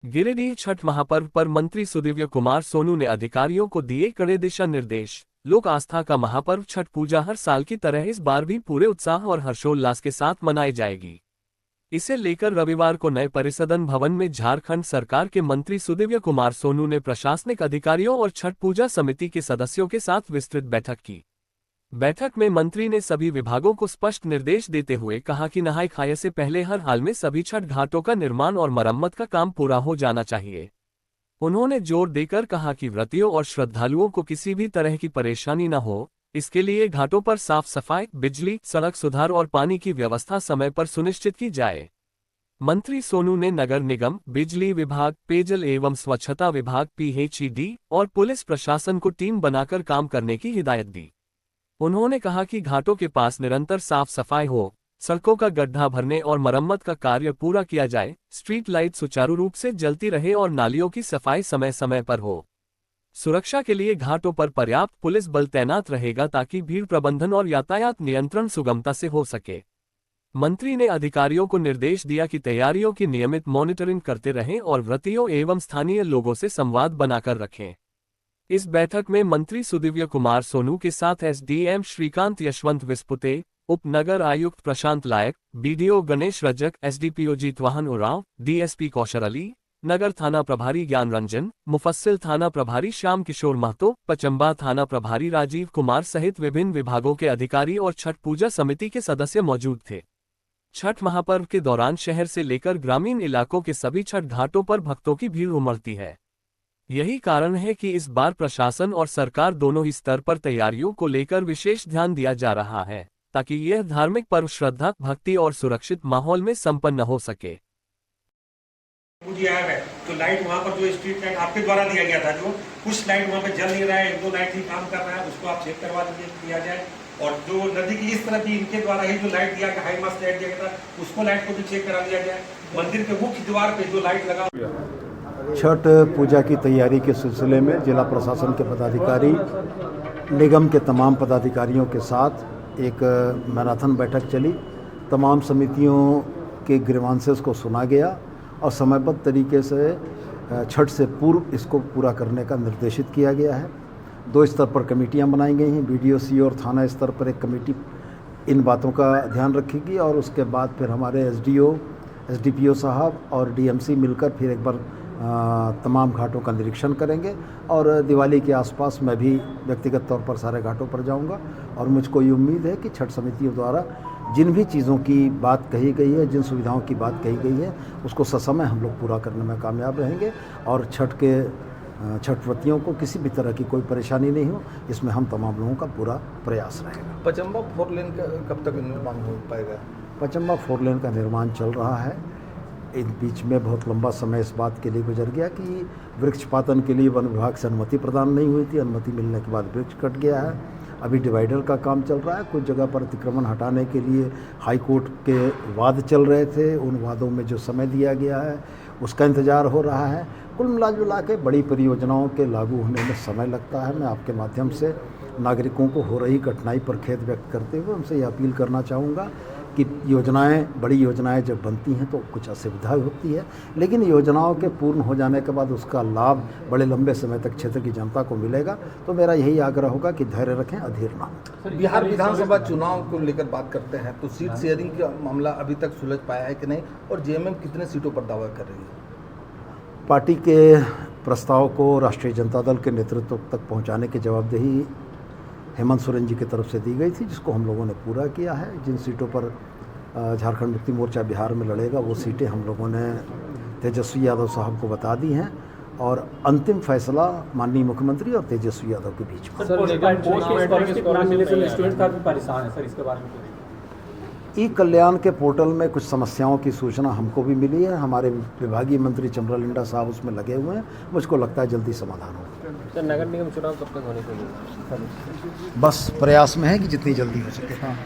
गिरिडीह छठ महापर्व पर मंत्री सुदिव्य कुमार सोनू ने अधिकारियों को दिए कड़े दिशा निर्देश। लोक आस्था का महापर्व छठ पूजा हर साल की तरह इस बार भी पूरे उत्साह और हर्षोल्लास के साथ मनाई जाएगी। इसे लेकर रविवार को नए परिसदन भवन में झारखंड सरकार के मंत्री सुदिव्य कुमार सोनू ने प्रशासनिक अधिकारियों और छठ पूजा समिति के सदस्यों के साथ विस्तृत बैठक की। बैठक में मंत्री ने सभी विभागों को स्पष्ट निर्देश देते हुए कहा कि नहाय खाए से पहले हर हाल में सभी छठ घाटों का निर्माण और मरम्मत का काम पूरा हो जाना चाहिए। उन्होंने जोर देकर कहा कि व्रतियों और श्रद्धालुओं को किसी भी तरह की परेशानी न हो, इसके लिए घाटों पर साफ सफाई, बिजली, सड़क सुधार और पानी की व्यवस्था समय पर सुनिश्चित की जाए। मंत्री सोनू ने नगर निगम, बिजली विभाग, पेयजल एवं स्वच्छता विभाग (PHED) और पुलिस प्रशासन को टीम बनाकर काम करने की हिदायत दी। उन्होंने कहा कि घाटों के पास निरंतर साफ सफाई हो, सड़कों का गड्ढा भरने और मरम्मत का कार्य पूरा किया जाए, स्ट्रीट लाइट सुचारू रूप से जलती रहे और नालियों की सफाई समय समय पर हो। सुरक्षा के लिए घाटों पर पर्याप्त पुलिस बल तैनात रहेगा ताकि भीड़ प्रबंधन और यातायात नियंत्रण सुगमता से हो सके। मंत्री ने अधिकारियों को निर्देश दिया कि तैयारियों की नियमित मॉनिटरिंग करते रहें और व्रतियों एवं स्थानीय लोगों से संवाद बनाकर रखें। इस बैठक में मंत्री सुदिव्य कुमार सोनू के साथ SDM श्रीकांत यशवंत विस्पुते, उप नगर आयुक्त Prashant Layak, BDO Ganesh Rajak, SDPO Jitvahan Oraon, DSP Kausar Ali, नगर थाना प्रभारी ज्ञान रंजन, मुफस्सिल थाना प्रभारी श्याम किशोर महतो, पचम्बा थाना प्रभारी राजीव कुमार सहित विभिन्न विभागों के अधिकारी और छठ पूजा समिति के सदस्य मौजूद थे। छठ महापर्व के दौरान शहर से लेकर ग्रामीण इलाकों के सभी छठ घाटों पर भक्तों की भीड़ उमड़ती है। यही कारण है कि इस बार प्रशासन और सरकार दोनों ही स्तर पर तैयारियों को लेकर विशेष ध्यान दिया जा रहा है, ताकि यह धार्मिक पर्व श्रद्धा, भक्ति और सुरक्षित माहौल में संपन्न हो सके। तो लाइट वहाँ पर जो स्ट्रीट लाइट आपके द्वारा दिया गया था, जो कुछ लाइट वहाँ पे जल नहीं रहा है, 1-2 लाइट ही काम कर रहा है, उसको आप चेक करवा दिया जाए। और जो नदी की इस तरफ भी इनके द्वारा ही जो लाइट दिया गया, हाई मास्ट लाइट दिया गया था, उसको लाइट को भी चेक करा दिया जाए। मंदिर के मुख्य द्वार पे जो लाइट लगा, छठ पूजा की तैयारी के सिलसिले में जिला प्रशासन के पदाधिकारी, निगम के तमाम पदाधिकारियों के साथ एक मैराथन बैठक चली। तमाम समितियों के ग्रीवांसेस को सुना गया और समयबद्ध तरीके से छठ से पूर्व इसको पूरा करने का निर्देशित किया गया है। 2 स्तर पर कमेटियां बनाई गई हैं। BDO और थाना स्तर पर एक कमेटी इन बातों का ध्यान रखेगी और उसके बाद फिर हमारे SDO, SDPO साहब और DMC मिलकर फिर एक बार तमाम घाटों का निरीक्षण करेंगे। और दिवाली के आसपास मैं भी व्यक्तिगत तौर पर सारे घाटों पर जाऊंगा और मुझको ये उम्मीद है कि छठ समितियों द्वारा जिन भी चीज़ों की बात कही गई है, जिन सुविधाओं की बात कही गई है, उसको ससमय हम लोग पूरा करने में कामयाब रहेंगे और छठ व्रतियों को किसी भी तरह की कोई परेशानी नहीं हो, इसमें हम तमाम लोगों का पूरा प्रयास रहेगा। पचम्बा 4 लेन का कब तक निर्माण हो पाएगा? पचम्बा 4 लेन का निर्माण चल रहा है। इन बीच में बहुत लंबा समय इस बात के लिए गुजर गया कि वृक्षपातन के लिए वन विभाग से अनुमति प्रदान नहीं हुई थी। अनुमति मिलने के बाद वृक्ष कट गया है। अभी डिवाइडर का काम चल रहा है। कुछ जगह पर अतिक्रमण हटाने के लिए हाई कोर्ट के वाद चल रहे थे, उन वादों में जो समय दिया गया है उसका इंतज़ार हो रहा है। कुल मिला के बड़ी परियोजनाओं के लागू होने में समय लगता है। मैं आपके माध्यम से नागरिकों को हो रही कठिनाई पर खेद व्यक्त करते हुए उनसे ये अपील करना चाहूँगा कि बड़ी योजनाएं जब बनती हैं तो कुछ असुविधा होती है, लेकिन योजनाओं के पूर्ण हो जाने के बाद उसका लाभ बड़े लंबे समय तक क्षेत्र की जनता को मिलेगा। तो मेरा यही आग्रह होगा कि धैर्य रखें, अधीर ना हो। बिहार विधानसभा चुनाव को लेकर बात करते हैं तो सीट शेयरिंग का मामला अभी तक सुलझ पाया है कि नहीं, और JMM कितने सीटों पर दावा कर रही है? पार्टी के प्रस्ताव को राष्ट्रीय जनता दल के नेतृत्व तक पहुँचाने की जवाबदेही हेमंत सोरेन जी की तरफ से दी गई थी, जिसको हम लोगों ने पूरा किया है। जिन सीटों पर झारखंड मुक्ति मोर्चा बिहार में लड़ेगा वो सीटें हम लोगों ने तेजस्वी यादव साहब को बता दी हैं और अंतिम फैसला माननीय मुख्यमंत्री और तेजस्वी यादव के बीच में। ई-कल्याण के पोर्टल में कुछ समस्याओं की सूचना हमको भी मिली है। हमारे विभागीय मंत्री चमरा लिंडा साहब उसमें लगे हुए हैं। मुझको लगता है जल्दी समाधान होगा। सर, नगर निगम चुनाव कब तक होने के लिए? बस प्रयास में है कि जितनी जल्दी हो सके। हाँ।